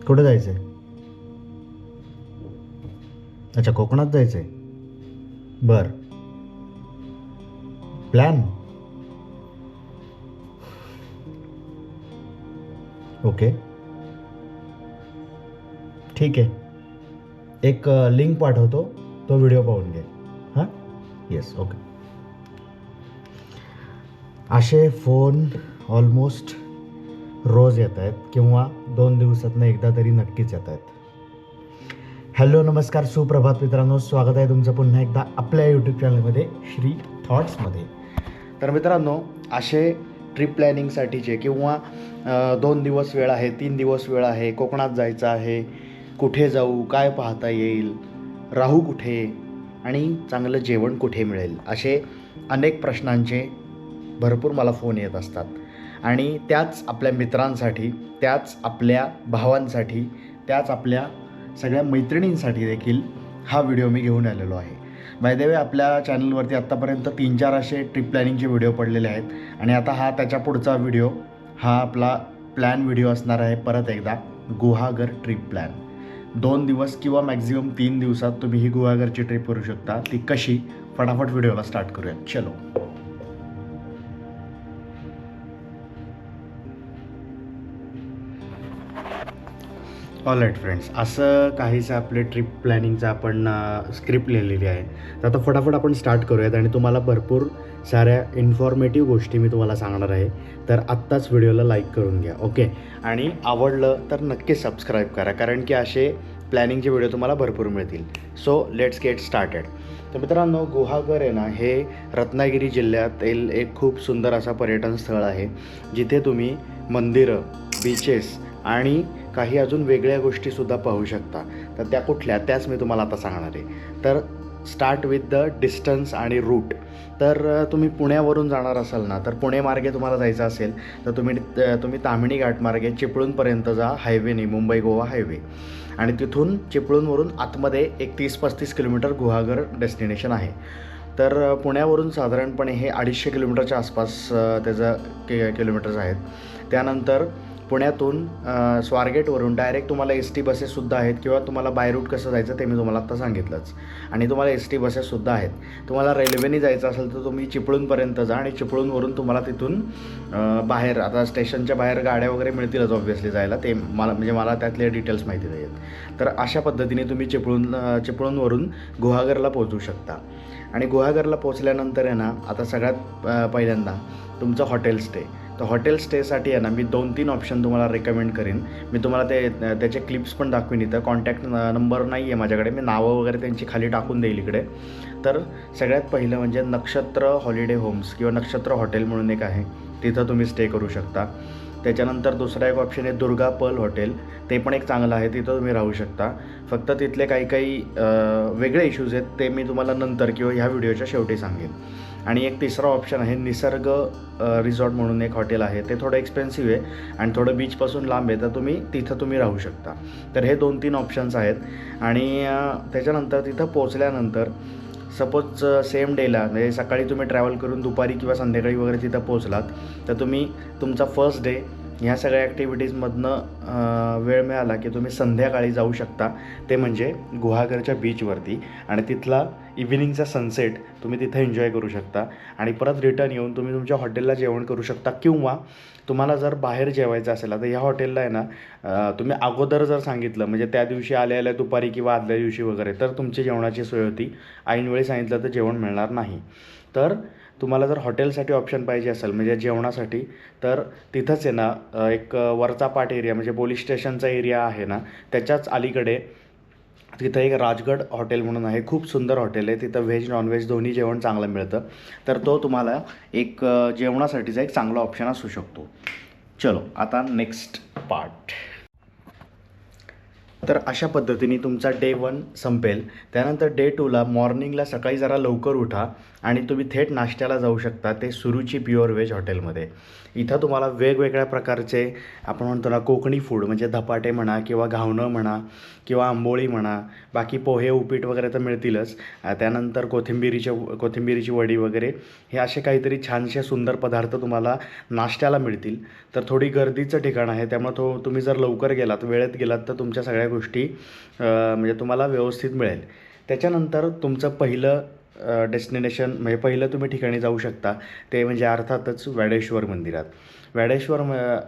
कुठे जायचं आहे? अच्छा, कोकणात जायचं आहे. बरं. प्लॅन. ओके, ठीक आहे. एक लिंक पाठवतो, तो व्हिडिओ पाहून घे. हां, येस, ओके. असे फोन ऑलमोस्ट रोज येत आहेत किंवा 2 दिवसातनं एकदा तरी नक्कीच येत आहेत. हॅलो, नमस्कार, सुप्रभात मित्रांनो. स्वागत आहे तुमचं पुन्हा एकदा आपल्या यूट्यूब चॅनलमध्ये श्री थॉट्समध्ये. तर मित्रांनो, असे ट्रिप प्लॅनिंगसाठीचे किंवा 2 दिवस वेळ आहे, 3 दिवस वेळ आहे, कोकणात जायचं आहे, कुठे जाऊ, काय पाहता येईल, राहू कुठे आणि चांगलं जेवण कुठे मिळेल, असे अनेक प्रश्नांचे भरपूर मला फोन येत असतात. आणि त्याच आपल्या मित्रांसाठी, त्याच आपल्या भावांसाठी, त्याच आपल्या सगळ्या मैत्रिणींसाठी देखील हा व्हिडिओ मी घेऊन आलेलो आहे. बाय द वे, आपल्या चॅनलवरती आत्तापर्यंत 3-4 असे ट्रिप प्लॅनिंगचे व्हिडिओ पडलेले आहेत आणि आता हा त्याच्या पुढचा व्हिडिओ हा आपला प्लॅन व्हिडिओ असणार आहे. परत एकदा गुहागर ट्रिप प्लॅन. 2 दिवस किंवा मॅक्झिमम 3 दिवसात तुम्ही ही गुहागरची ट्रिप करू शकता. ती कशी, फटाफट व्हिडिओला स्टार्ट करूया. चलो. ऑल राईट फ्रेंड्स, असं काहीसं आपले ट्रिप प्लॅनिंगचं आपण स्क्रिप्ट लिहिलेली आहे. तर आता फटाफट आपण स्टार्ट करूयात आणि तुम्हाला भरपूर साऱ्या इन्फॉर्मेटिव्ह गोष्टी मी तुम्हाला सांगणार आहे. तर आत्ताच व्हिडिओला लाईक करून घ्या, ओके. आणि आवडलं तर नक्की सबस्क्राईब करा, कारण की असे प्लॅनिंगचे व्हिडिओ तुम्हाला भरपूर मिळतील. So let's get started. तर मित्रांनो, गुहागर आहे ना, हे रत्नागिरी जिल्ह्यातील एक खूप सुंदर असा पर्यटन स्थळ आहे, जिथे तुम्ही मंदिरं, बीचेस आणि काही अजून वेगळ्या गोष्टीसुद्धा पाहू शकता. तर त्या कुठल्या, त्याच मी तुम्हाला आता सांगणार आहे. तर स्टार्ट विथ द डिस्टन्स आणि रूट. तर तुम्ही पुण्यावरून जाणार असाल ना, तर पुणे मार्गे तुम्हाला जायचं असेल तर तुम्ही ताम्हिणी घाटमार्गे चिपळूणपर्यंत जा, हायवेने, मुंबई गोवा हायवे. आणि तिथून चिपळूणवरून आतमध्ये एक 30-35 किलोमीटर गुहागर डेस्टिनेशन आहे. तर पुण्यावरून साधारणपणे हे 250 किलोमीटरच्या आसपास त्याचं किलोमीटर्स आहेत. त्यानंतर पुण्यातून स्वारगेटवरून डायरेक्ट तुम्हाला एस टी बसेससुद्धा आहेत, किंवा तुम्हाला बाय रूट कसं जायचं ते मी तुम्हाला आत्ता सांगितलंच. आणि तुम्हाला एस टी बसेससुद्धा आहेत. तुम्हाला रेल्वेने जायचं असेल तर तुम्ही चिपळूणपर्यंत जा, आणि चिपळूणवरून तुम्हाला तिथून बाहेर, आता स्टेशनच्या बाहेर गाड्या वगैरे मिळतीलच ऑब्व्हियसली जायला, ते मला त्यातले डिटेल्स माहिती नाही आहेत. तर अशा पद्धतीने तुम्ही चिपळूणवरून गुहागरला पोहोचू शकता. आणि गुहागरला पोहोचल्यानंतर आहे ना, आता सगळ्यात पहिल्यांदा तुमचं हॉटेल स्टे. तर हॉटेल स्टेसाठी आहे ना, मी 2-3 ऑप्शन तुम्हाला रेकमेंड करीन. मी तुम्हाला त्याचे क्लिप्स पण दाखवीन. इथं कॉन्टॅक्ट नंबर नाही आहे माझ्याकडे, मी नावं वगैरे त्यांची खाली टाकून देईल इकडे. तर सगळ्यात पहिलं म्हणजे नक्षत्र हॉलिडे होम्स किंवा नक्षत्र हॉटेल म्हणून एक आहे, तिथं तुम्ही स्टे करू शकता. त्याच्यानंतर दुसरा एक ऑप्शन आहे दुर्गा पर्ल हॉटेल. ते पण एक चांगलं आहे, तिथं तुम्ही राहू शकता. फक्त तिथले काही वेगळे इश्यूज आहेत, ते मी तुम्हाला नंतर किंवा ह्या व्हिडिओच्या शेवटी सांगेन. आणि एक तिसरा ऑप्शन आहे निसर्ग रिसॉर्ट म्हणून एक हॉटेल आहे. ते थोडं एक्सपेन्सिव्ह आहे आणि थोडं बीचपासून लांब आहे, तर तिथं राहू शकता. तर हे 2-3 ऑप्शन्स आहेत. आणि त्याच्यानंतर तिथं पोचल्यानंतर सपोज सेम डेला, म्हणजे सकाळी तुम्ही ट्रॅव्हल करून दुपारी किंवा संध्याकाळी वगैरे तिथं पोचलात, तर तुम्ही तुमचा फर्स्ट डे ह्या सगळ्या ॲक्टिव्हिटीजमधनं वेळ मिळाला की तुम्ही संध्याकाळी जाऊ शकता, ते म्हणजे गुहागरच्या बीचवरती. आणि तिथला इव्हिनिंगचा सनसेट तुम्ही तिथं एन्जॉय करू शकता. आणि परत रिटर्न येऊन तुम्ही तुमच्या हॉटेलला जेवण करू शकता. किंवा तुम्हाला जर बाहेर जेवायचं असेल, आता ह्या हॉटेलला आहे ना, तुम्ही अगोदर जर सांगितलं, म्हणजे त्या दिवशी आल्या दुपारी किंवा आदल्या दिवशी वगैरे, तर तुमची जेवणाची सोय होती. ऐनवेळी सांगितलं तर जेवण मिळणार नाही. तर तुम्हाला जर हॉटेलसाठी ऑप्शन पाहिजे असेल, म्हणजे जेवणासाठी, तर तिथंच आहे ना, एक वरचा पाट एरिया, म्हणजे पोलीस स्टेशनचा एरिया आहे ना, त्याच्याच अलीकडे तिथं एक राजगड हॉटेल म्हणून आहे. खूप सुंदर हॉटेल आहे. तिथं व्हेज नॉनव्हेज दोन्ही जेवण चांगलं मिळतं. तर तो तुम्हाला एक जेवणासाठीचा एक चांगला ऑप्शन असू शकतो. चलो, आता नेक्स्ट पार्ट. तर अशा पद्धतीने तुमचा डे 1 संपेल. त्यानंतर डे 2ला मॉर्निंगला सकाळी जरा लवकर उठा आणि तुम्ही थेट नाश्त्याला जाऊ शकता ते सुरुची प्युअर व्हेज हॉटेलमध्ये. इथं तुम्हाला वेगवेगळ्या प्रकारचे आपण म्हणतो ना कोकणी फूड म्हणजे धपाटे म्हणा किंवा घावणं म्हणा किंवा आंबोळी म्हणा, बाकी पोहे उपीट वगैरे तर मिळतीलच. त्यानंतर कोथिंबिरीची वडी वगैरे हे असे काहीतरी छानसे सुंदर पदार्थ तुम्हाला नाश्त्याला मिळतील. तर थोडी गर्दीचं ठिकाण आहे, त्यामुळे तुम्ही जर लवकर गेलात, वेळेत गेलात तर तुमच्या सगळ्या गोष्टी म्हणजे तुम्हाला व्यवस्थित मिळेल. त्याच्यानंतर तुमचं पहिलं डेस्टिनेशन म्हणजे पहिलं तुम्ही ठिकाणी जाऊ शकता ते म्हणजे अर्थातच वॅडेश्वर मंदिरात. वॅडेश्वर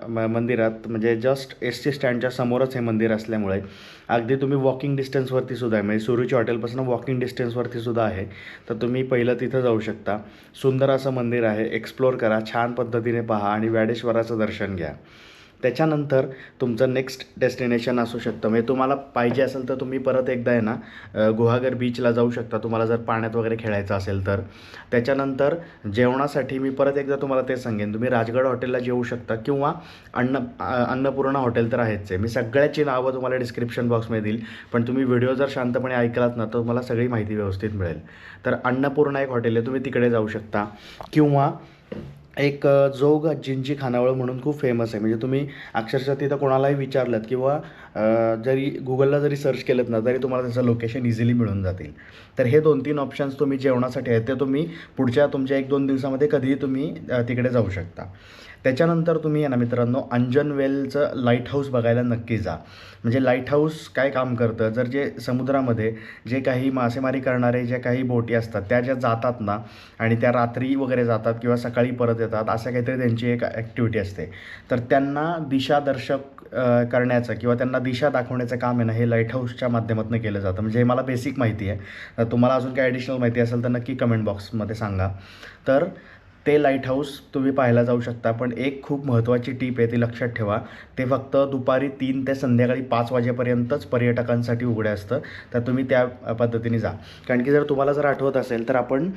मंदिरात म्हणजे जस्ट एस टी स्टँडच्या समोरच हे मंदिर असल्यामुळे अगदी तुम्ही वॉकिंग डिस्टन्सवरती सुद्धा आहे, म्हणजे सुरुची हॉटेलपासून वॉकिंग डिस्टन्सवरती सुद्धा आहे. तर तुम्ही पहिलं तिथं जाऊ शकता. सुंदर असं मंदिर आहे, एक्सप्लोअर करा, छान पद्धतीने पहा आणि वॅडेश्वराचं दर्शन घ्या. त्याच्यानंतर तुमचं नेक्स्ट डेस्टिनेशन असू शकतं म्हणजे तुम्हाला पाहिजे असेल तर तुम्ही परत एकदा आहे ना गुहागर बीचला जाऊ शकता, तुम्हाला जर पाण्यात वगैरे खेळायचं असेल तर. त्याच्यानंतर जेवणासाठी मी परत एकदा तुम्हाला ते सांगेन, तुम्ही राजगड हॉटेलला जेवू शकता किंवा अन्नपूर्णा हॉटेल तर आहेच आहे. मी सगळ्याची नावं तुम्हाला डिस्क्रिप्शन बॉक्समध्ये देईल, पण तुम्ही व्हिडिओ जर शांतपणे ऐकलात ना तर तुम्हाला सगळी माहिती व्यवस्थित मिळेल. तर अन्नपूर्णा एक हॉटेल आहे, तुम्ही तिकडे जाऊ शकता. किंवा एक जोग जिंजी खानावळ म्हणून खूप फेमस आहे, म्हणजे तुम्ही अक्षरशः तिथं कोणालाही विचारलं किंवा जरी गुगलला जरी सर्च केलं ना तरी तुम्हाला त्याचं लोकेशन इझिली मिळून जातील. तर हे 2-3 ऑप्शन्स तुम्ही जेवणासाठी आहेत ते तुम्ही पुढच्या तुमच्या 1-2 दिवसामध्ये कधीही तुम्ही तिकडे जाऊ शकता. त्याच्यानंतर तुम्ही आहे ना मित्रांनो अंजनवेलचं लाईट हाऊस बघायला नक्की जा. म्हणजे लाईट हाऊस काय काम करतं, जर जे समुद्रामध्ये जे काही मासेमारी करणारे ज्या काही बोटी असतात त्या ज्या जातात ना आणि त्या रात्री वगैरे जातात किंवा सकाळी परत येतात, असं काहीतरी त्यांची एक ॲक्टिव्हिटी असते. तर त्यांना दिशादर्शक करण्याचं किंवा त्यांना दिशा दाखवण्याचं काम आहे ना हे लाईट हाऊसच्या माध्यमातून केलं जातं. म्हणजे हे मला बेसिक माहिती आहे, तुम्हाला अजून काही ॲडिशनल माहिती असेल तर नक्की कमेंट बॉक्समध्ये सांगा. तर ते लाईट हाऊस तुम्ही पाहायला जाऊ शकता. पण एक खूप महत्त्वाची टीप आहे ती लक्षात ठेवा, ते फक्त दुपारी 3 ते संध्याकाळी 5 वाजेपर्यंतच पर्यटकांसाठी उघडे असतं. तर तुम्ही त्या पद्धतीने जा. कारण की जर तुम्हाला जर आठवत असेल तर आपण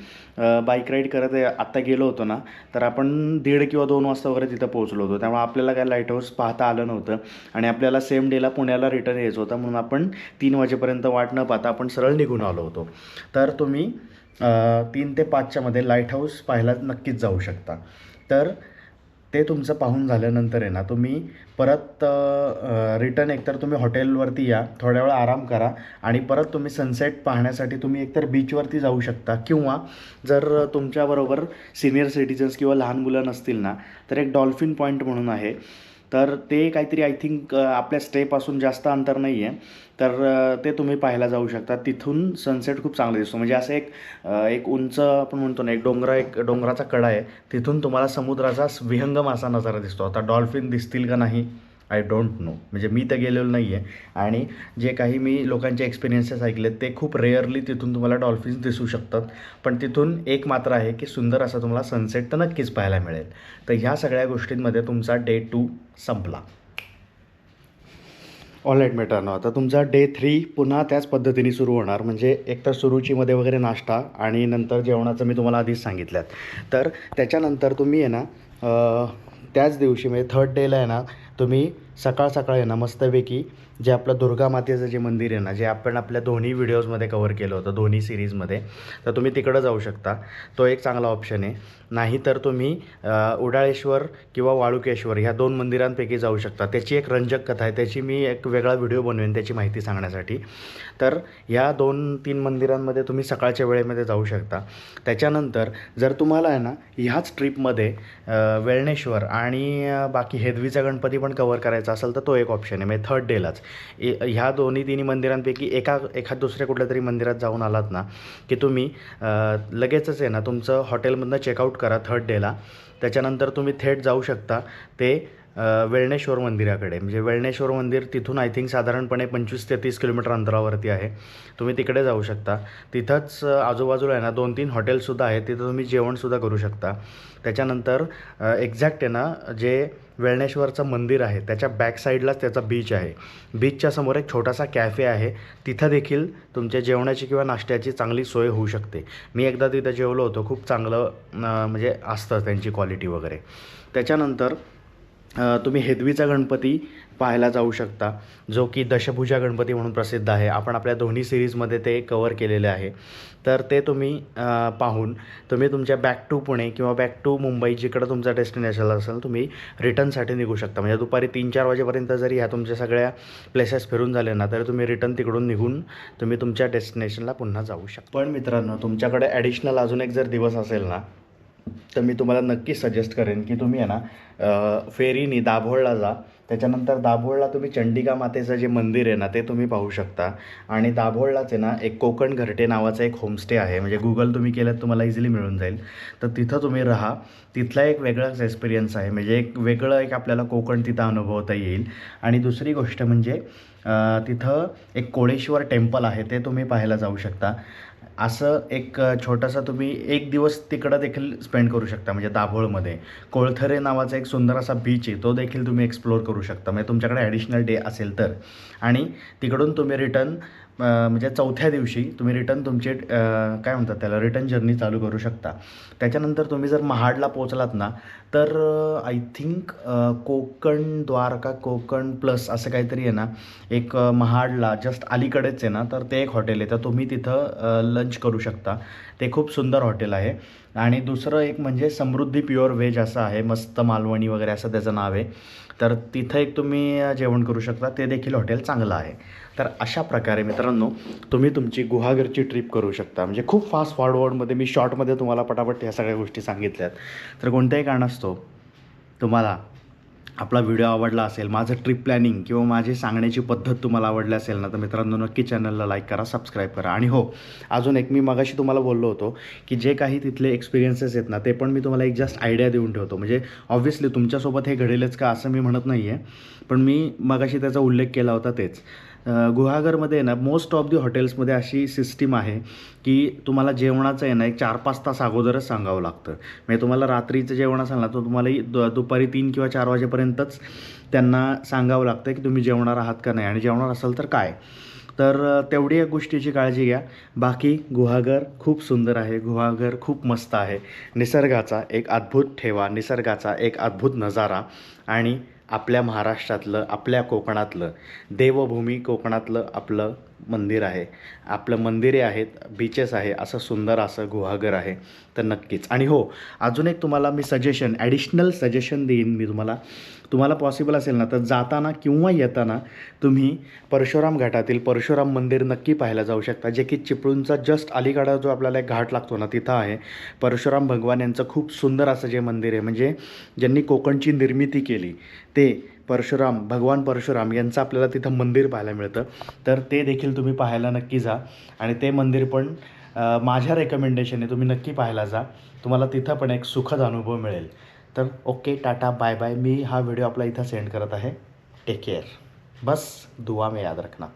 बाईक राईड करत आत्ता गेलो होतो ना, तर आपण 1:30 किंवा 2 वाजता वगैरे तिथं पोहोचलो होतो. त्यामुळे आपल्याला काय लाईट हाऊस पाहता आलं नव्हतं आणि आपल्याला सेम डेला पुण्याला रिटर्न यायचं होतं, म्हणून आपण 3 वाजेपर्यंत वाट न पाहता आपण सरळ निघून आलो होतो. तर तुम्ही 3 ते 5च्या मध्ये लाईट हाऊस पाहायला नक्कीच जाऊ शकता. तर ते तुमचं पाहून झाल्यानंतर आहे ना तुम्ही परत रिटर्न एकतर तुम्ही हॉटेलवरती या, थोड्या वेळ आराम करा आणि परत तुम्ही सनसेट पाहण्यासाठी तुम्ही एकतर बीचवरती जाऊ शकता किंवा जर तुमच्याबरोबर सिनियर सिटिझन्स किंवा लहान मुलं नसतील ना तर एक डॉल्फिन पॉईंट म्हणून आहे. तर ते काहीतरी आय थिंक आपल्या स्टेपासून जास्त अंतर नाही आहे. तर ते तुम्ही पाहायला जाऊ शकता. तिथून सनसेट खूप चांगला दिसतो. म्हणजे असं एक उंच आपण म्हणतो ना एक डोंगराचा कडा आहे, तिथून तुम्हाला समुद्राचा विहंगम असा नजारा दिसतो. आता डॉल्फिन दिसतील का नाही आय डोंट नो, म्हणजे मी तर गेलेलो नाही आहे आणि जे काही मी लोकांचे एक्सपिरियन्सेस ऐकलेत ते खूप रेअरली तिथून तुम्हाला डॉल्फिन्स दिसू शकतात. पण तिथून एक मात्र आहे की सुंदर असा तुम्हाला सनसेट तर नक्कीच पाहायला मिळेल. तर ह्या सगळ्या गोष्टींमध्ये तुमचा डे 2 संपला. ऑलराईट मित्रांनो, आता तुमचा डे 3 पुन्हा त्याच पद्धतीने सुरू होणार. म्हणजे एकतर सुरुचीमध्ये वगैरे नाश्ता आणि नंतर जेवणाचं मी तुम्हाला आधीच सांगितलं. तर त्याच्यानंतर तुम्ही आहे ना त्याच दिवशी म्हणजे 3rd डेला आहे ना तुम्ही सकाळ आहे ना मस्तपैकी जे आपलं दुर्गा मातेचं जे मंदिर आहे ना, जे आपण आपल्या दोन्ही व्हिडिओजमध्ये कवर केलं होतं दोन्ही सिरीजमध्ये, तर तुम्ही तिकडं जाऊ शकता. तो एक चांगला ऑप्शन आहे. नाहीतर तुम्ही उडाळेश्वर किंवा वाळुकेश्वर ह्या 2 मंदिरांपैकी जाऊ शकता. त्याची एक रंजक कथा आहे, त्याची मी एक वेगळा व्हिडिओ बनवेन त्याची माहिती सांगण्यासाठी. तर ह्या 2-3 मंदिरांमध्ये तुम्ही सकाळच्या वेळेमध्ये जाऊ शकता. त्याच्यानंतर जर तुम्हाला आहे ना ह्याच ट्रिपमध्ये वेळणेश्वर आणि बाकी हेदवीचा गणपती पण कवर करायचा असेल तर तो एक ऑप्शन आहे. म्हणजे 3rd डेलाच ह्या 2-3 मंदिरांपैकी एखाद दुसऱ्या कुठल्या तरी मंदिरात जाऊन आलात ना की तुम्ही लगेचच आहे ना तुमचं हॉटेलमधनं चेकआउट करा 3rd डेला. त्याच्यानंतर तुम्ही थेट जाऊ शकता ते वेळणेश्वर मंदिराकडे. म्हणजे वेळणेश्वर मंदिर तिथून आय थिंक साधारणपणे 25 ते 30 किलोमीटर अंतरावरती आहे. तुम्ही तिकडे जाऊ शकता. तिथंच आजूबाजूला आहे ना 2-3 हॉटेलसुद्धा आहेत, तिथं तुम्ही जेवणसुद्धा करू शकता. त्याच्यानंतर एक्झॅक्ट आहे ना जे वेळणेश्वरचं मंदिर आहे त्याच्या बॅक साईडलाच त्याचा बीच आहे. बीचच्या समोर एक छोटासा कॅफे आहे, तिथं देखील तुमच्या जेवणाची किंवा नाश्त्याची चांगली सोय होऊ शकते. मी एकदा तिथं जेवलो होतो, खूप चांगलं म्हणजे असतं त्यांची क्वालिटी वगैरे. त्याच्यानंतर तुम्ही हेदवीचा गणपती पाहायला जाऊ शकता, जो की दशभुजा गणपती म्हणून प्रसिद्ध आहे. आपण आपल्या दोन्ही सिरीजमध्ये ते कवर केलेले आहे. तर ते तुम्ही पाहून तुम्ही तुमच्या बॅक टू पुणे किंवा बॅक टू मुंबई जिकडं तुमचा डेस्टिनेशन असेल तुम्ही रिटर्नसाठी निघू शकता. म्हणजे दुपारी 3-4 वाजेपर्यंत जरी ह्या तुमच्या सगळ्या प्लेसेस फिरून झाले ना, तर तुम्ही रिटर्न तिकडून निघून तुम्ही तुमच्या डेस्टिनेशनला पुन्हा जाऊ शकता. पण मित्रांनो, तुमच्याकडे ॲडिशनल अजून एक जर दिवस असेल ना, तर मी तुम्हाला नक्की सजेस्ट करेन की तुम्ही आहे ना फेरीने दाभोळला जा. त्याच्यानंतर दाभोळला तुम्ही चंडिका मातेचं जे मंदिर आहे ना, ते तुम्ही पाहू शकता. आणि दाभोळलाच आहे ना एक कोकण घरटे नावाचं एक होमस्टे आहे. म्हणजे गुगल तुम्ही केलं तर तुम्हाला इझिली मिळून जाईल. तर तिथं तुम्ही राहा. तिथला एक वेगळाच एक्सपिरियन्स आहे. म्हणजे एक वेगळं एक आपल्याला कोकण तिथं अनुभवता येईल. आणि दुसरी गोष्ट म्हणजे तिथं एक कोळेश्वर टेम्पल आहे, ते तुम्ही पाहायला जाऊ शकता. असं एक छोटासा तुम्ही एक दिवस तिकडं देखील स्पेंड करू शकता. म्हणजे दाभोळमध्ये कोळथरे नावाचा एक सुंदर असा बीच आहे, तो देखील तुम्ही एक्सप्लोअर करू शकता. म्हणजे तुमच्याकडे ॲडिशनल डे असेल तर. आणि तिकडून तुम्ही रिटर्न म्हणजे चौथ्या दिवशी तुम्ही रिटर्न तुमचे काय म्हणतात त्याला रिटर्न जर्नी चालू करू शकता. त्याच्यानंतर तुम्ही जर महाडला पोहोचलात ना, तर I think Konkan Dwarka Konkan plus असं काहीतरी आहे ना, एक महाडला जस्ट अलीकडेच आहे ना, तर ते एक हॉटेल आहे. तर तुम्ही तिथं लंच करू शकता. ते खूप सुंदर हॉटेल आहे. आणि दुसरं एक म्हणजे समृद्धी प्युअर व्हेज असं आहे, मस्त मालवणी वगैरे असं त्याचं नाव आहे. तर तिथं एक तुम्ही जेवण करू शकता. ते देखील हॉटेल चांगलं आहे. तर अशा प्रकारे मित्रांनो तुम्ही तुमची गुहागरची ट्रिप करू शकता. म्हणजे खूप फास्ट फॉरवर्डमध्ये मी शॉर्टमध्ये तुम्हाला पटापट ह्या सगळ्या गोष्टी सांगितल्यात. तर कोणत्याही कारणास्तव तुम्हाला आपला व्हिडिओ आवडला असेल, माझं ट्रिप प्लॅनिंग किंवा माझी सांगण्याची पद्धत तुम्हाला आवडली असेल ना, तर मित्रांनो नक्की चॅनलला लाईक करा, सबस्क्राईब करा. आणि हो, अजून एक मी मगाशी तुम्हाला बोललो होतो की जे काही तिथले एक्सपिरियन्सेस आहेत ना, ते पण मी तुम्हाला एक जस्ट आयडिया देऊन ठेवतो. म्हणजे ऑब्व्हियसली तुमच्यासोबत हे घडेलच का असं मी म्हणत नाही आहे, पण मी मगाशी त्याचा उल्लेख केला होता तेच. गुहागरमध्ये ना मोस्ट ऑफ दी हॉटेल्समध्ये अशी सिस्टीम आहे की तुम्हाला जेवणाचं आहे ना एक 4-5 तास अगोदरच सांगावं लागतं. म्हणजे तुम्हाला रात्रीचं जेवण असेल ना, तर तुम्हाला दुपारी 3 किंवा 4 वाजेपर्यंतच त्यांना सांगावं लागतं की तुम्ही जेवणार आहात का नाही, आणि जेवणार असाल तर काय. तर तेवढी एक गोष्टीची काळजी घ्या. बाकी गुहागर खूप सुंदर आहे, गुहागर खूप मस्त आहे. निसर्गाचा एक अद्भुत ठेवा, निसर्गाचा एक अद्भुत नजारा. आणि आपल्या महाराष्ट्रातलं, आपल्या कोकणातलं, देवभूमी कोकणातलं आपलं मंदिर आहे. आपलं मंदिरे आहेत, बीचेस आहे, असं सुंदर असं गुहागर आहे. तर नक्कीच. आणि हो, अजून एक तुम्हाला मी ॲडिशनल सजेशन देईन मी तुम्हाला पॉसिबल असेल ना, तर जाताना किंवा येताना तुम्ही परशुराम घाटातील परशुराम मंदिर नक्की पाहायला जाऊ शकता, जे की चिपळूणचा जस्ट अलीकडं जो आपल्याला एक घाट लागतो ना, तिथं आहे. परशुराम भगवान यांचं खूप सुंदर असं जे मंदिर आहे, म्हणजे ज्यांनी कोकणची निर्मिती केली ते भगवान परशुराम यांचं आपल्याला तिथं मंदिर पाहायला मिळतं. तर ते देखील तुम्ही पाहायला नक्की जा. आणि ते मंदिर पण माझ्या रेकमेंडेशनने तुम्ही नक्की पाहायला जा. तुम्हाला तिथं पण एक सुखद अनुभव मिळेल. तर ओके, टाटा, बाय बाय. मी हा व्हिडिओ आपला इथं सेंड करत आहे. Take care. बस दुआ में याद रखना.